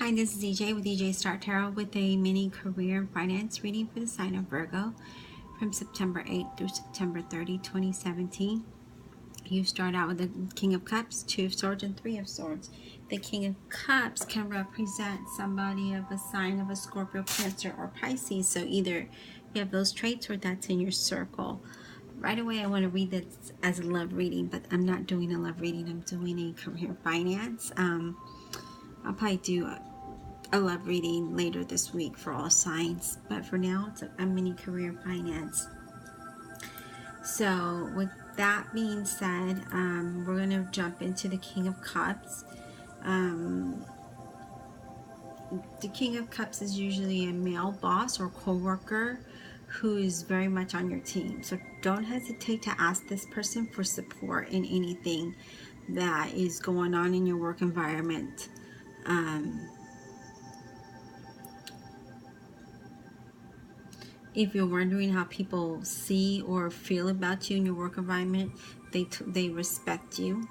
Hi, this is EJ with EJ Star Tarot with a mini career and finance reading for the sign of Virgo from September 8th through September 30, 2017. You start out with the King of Cups, Two of Swords, and Three of Swords. The King of Cups can represent somebody of a sign of a Scorpio, Cancer, or Pisces. So either you have those traits or that's in your circle. Right away, I want to read this as a love reading, but I'm not doing a love reading. I'm doing a career finance. I'll probably do a love reading later this week for all signs, but for now it's a mini career finance. So with that being said, we're going to jump into the King of Cups. The King of Cups is usually a male boss or co-worker who is very much on your team. So don't hesitate to ask this person for support in anything that is going on in your work environment. If you're wondering how people see or feel about you in your work environment, they respect you.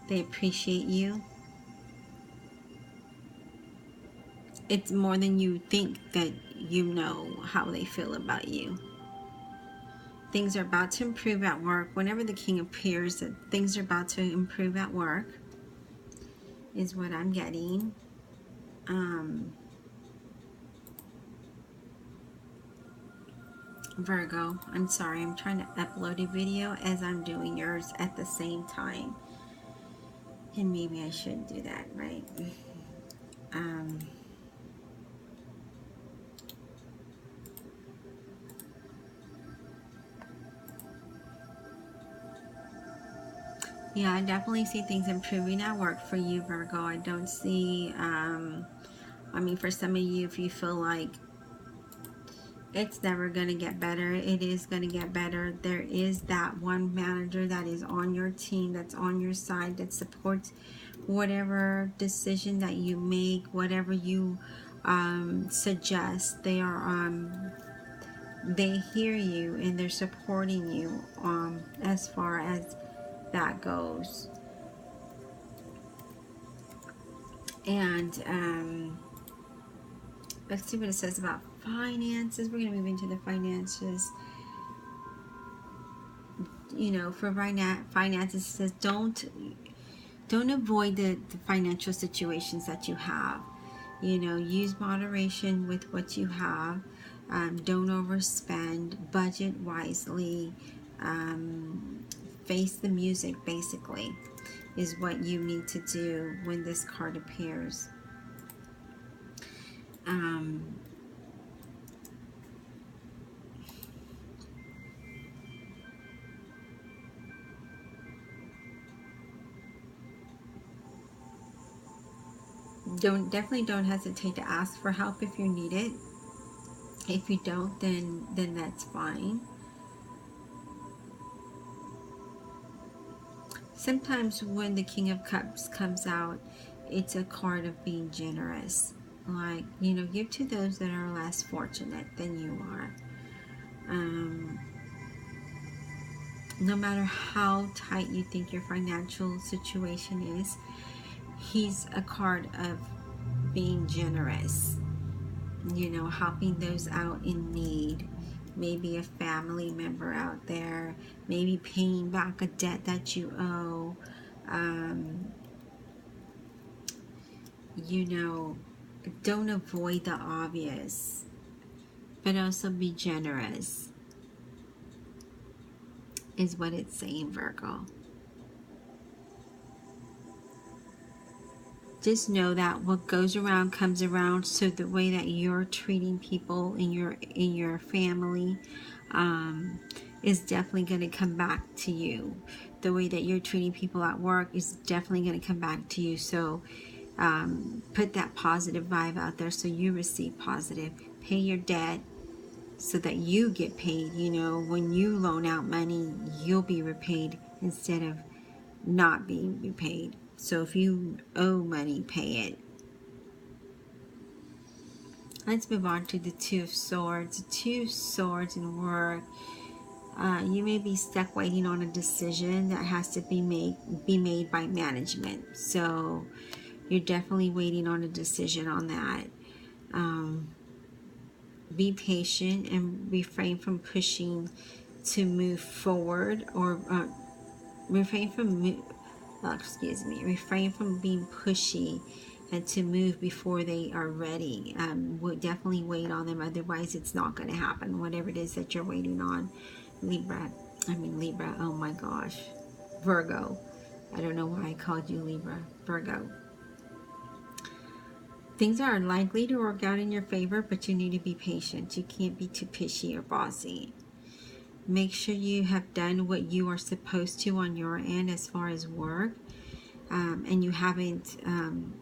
They appreciate you. It's more than you think that you know how they feel about you. Things are about to improve at work. Whenever the King appears, that things are about to improve at work is what I'm getting. Virgo, I'm sorry, I'm trying to upload a video as I'm doing yours at the same time. And maybe I shouldn't do that, right? Yeah, I definitely see things improving at work for you, Virgo. I don't see, I mean, for some of you, if you feel like it's never going to get better, it is going to get better. There is that one manager that is on your team, that's on your side, that supports whatever decision that you make, whatever you suggest. They are, they hear you and they're supporting you as far as that goes. And let's see what it says about finances. We're going to move into the finances. You know, for finances, it says don't avoid the financial situations that you have. You know, use moderation with what you have. Don't overspend. Budget wisely. Face the music, basically, is what you need to do when this card appears. Definitely don't hesitate to ask for help if you need it. If you don't, then that's fine. Sometimes when the King of Cups comes out, it's a card of being generous. Like, you know, give to those that are less fortunate than you are. No matter how tight you think your financial situation is, he's a card of being generous. You know, helping those out in need. Maybe a family member out there, maybe paying back a debt that you owe. You know, don't avoid the obvious, but also be generous, is what it's saying, Virgo. Just know that what goes around comes around. So the way that you're treating people in your family is definitely going to come back to you. The way that you're treating people at work is definitely going to come back to you. So put that positive vibe out there so you receive positive. Pay your debt so that you get paid. You know, when you loan out money, you'll be repaid instead of not being repaid. So if you owe money, pay it. Let's move on to the Two of Swords. The Two of Swords in work. You may be stuck waiting on a decision that has to be made by management. So You're definitely waiting on a decision on that. Be patient and refrain from pushing to move forward, or refrain from refrain from being pushy and to move before they are ready. Definitely wait on them, otherwise it's not going to happen, whatever it is that you're waiting on. Libra, oh my gosh, Virgo. I don't know why I called you Libra. Virgo. Things are likely to work out in your favor, but you need to be patient. You can't be too pushy or bossy. Make sure you have done what you are supposed to on your end as far as work, and you haven't, and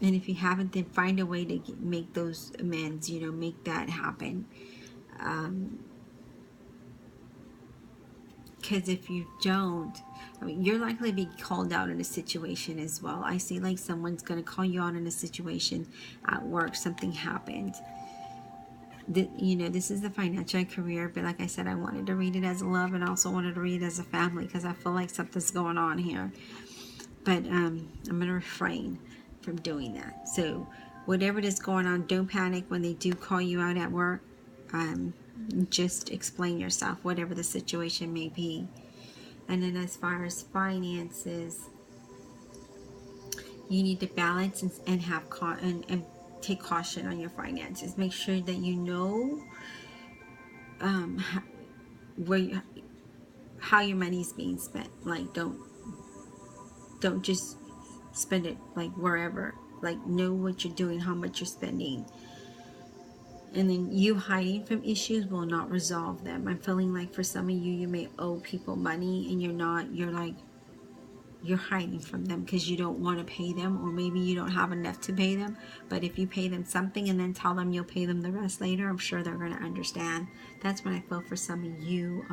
if you haven't, then find a way to make those amends, make that happen. Because if you don't, you're likely to be called out in a situation as well. I see like someone's going to call you out in a situation at work. Something happened. This is the financial career, but like I said, I wanted to read it as love, and also wanted to read it as a family, because I feel like something's going on here. But I'm going to refrain from doing that. So whatever is going on, don't panic when they do call you out at work. Just explain yourself, whatever the situation may be. And then as far as finances, you need to balance and have and take caution on your finances. Make sure that you know how your money is being spent. Like don't just spend it like wherever. Like know what you're doing, how much you're spending. And then you hiding from issues will not resolve them. I'm feeling like for some of you, you may owe people money and you're hiding from them because you don't want to pay them, or maybe you don't have enough to pay them. But if you pay them something and then tell them you'll pay them the rest later, I'm sure they're going to understand. That's what I feel for some of you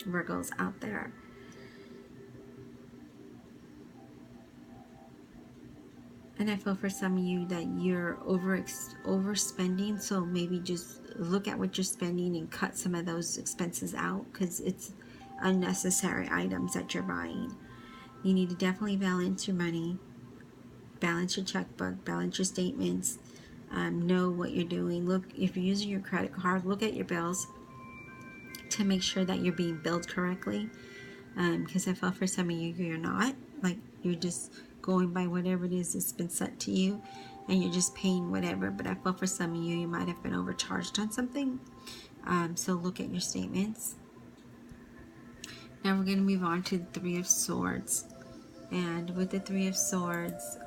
Virgos out there. And I feel for some of you that you're overspending, so maybe just look at what you're spending and cut some of those expenses out, because it's unnecessary items that you're buying. You need to definitely balance your money, balance your checkbook, balance your statements, know what you're doing. Look, if you're using your credit card, look at your bills to make sure that you're being billed correctly, because I feel for some of you, you're not. Like, you're just going by whatever it is that's been sent to you, and you're just paying whatever. But I feel for some of you, you might have been overcharged on something. So look at your statements. Now we're going to move on to the Three of Swords. And with the Three of Swords,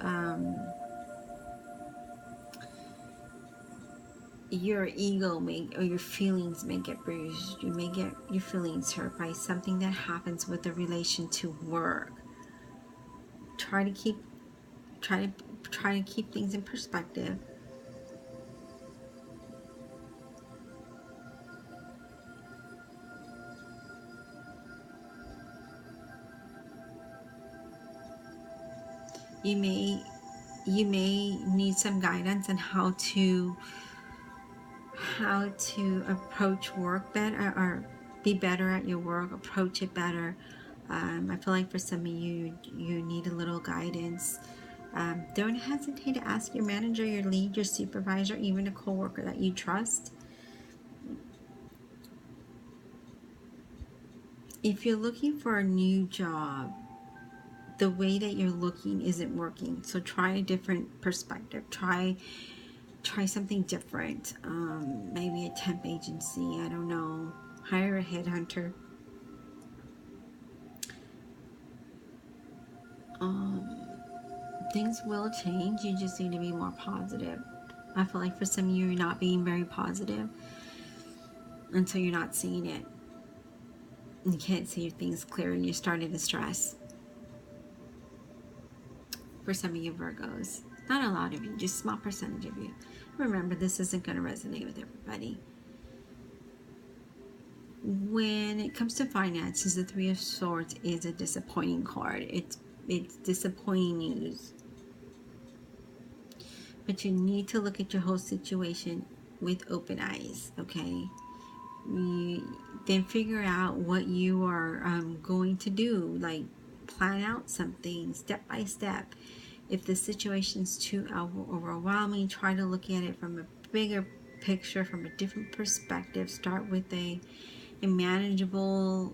your ego or your feelings may get bruised. You may get your feelings hurt by something that happens with the relation to work. Try to keep things in perspective. You may need some guidance on how to approach work better, or be better at your work, approach it better. I feel like for some of you, you need a little guidance. Don't hesitate to ask your manager, your lead, your supervisor, even a coworker that you trust. If you're looking for a new job, the way that you're looking isn't working. So try a different perspective. Try something different. Maybe a temp agency. I don't know. Hire a headhunter. Things will change. You just need to be more positive. I feel like for some of you, you're not being very positive until you're not seeing it. You can't see things clear, and you're starting to stress. For some of you Virgos, not a lot of you, just a small percentage of you. Remember, this isn't going to resonate with everybody. When it comes to finances, the Three of Swords is a disappointing card. It's disappointing news. But you need to look at your whole situation with open eyes, okay? Then figure out what you are going to do. Like, plan out something step by step. If the situation's too overwhelming, try to look at it from a bigger picture, from a different perspective. Start with a manageable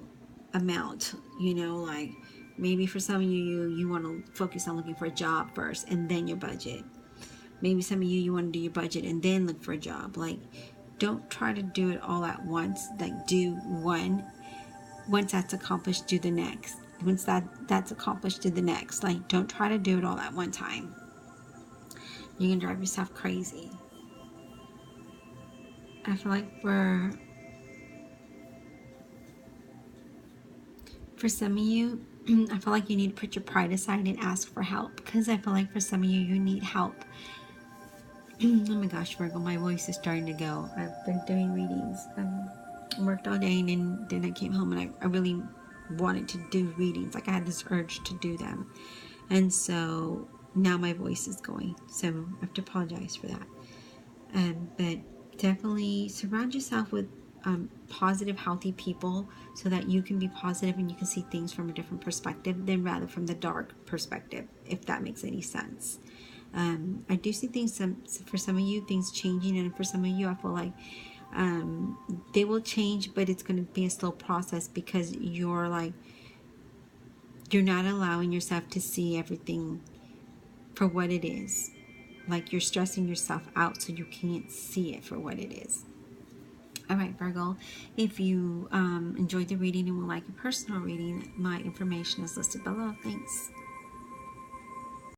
amount, you know, like maybe for some of you want to focus on looking for a job first and then your budget. Maybe some of you want to do your budget and then look for a job. Like, don't try to do it all at once. Like, do one. Once that's accomplished, do the next. Once that's accomplished, do the next. Like, don't try to do it all at one time. You can drive yourself crazy. I feel like for some of you, I feel like you need to put your pride aside and ask for help, because I feel like for some of you, you need help. Oh my gosh, Virgo, my voice is starting to go. I've been doing readings. Worked all day, and then I came home and I really wanted to do readings. Like, I had this urge to do them. And so now my voice is going. So I have to apologize for that. But definitely surround yourself with positive, healthy people so that you can be positive and you can see things from a different perspective than rather from the dark perspective, if that makes any sense. I do see things, for some of you, things changing, and for some of you, I feel like they will change, but it's going to be a slow process because you're not allowing yourself to see everything for what it is. Like, you're stressing yourself out so you can't see it for what it is. All right, Virgo, if you enjoyed the reading and would like a personal reading, my information is listed below. Thanks.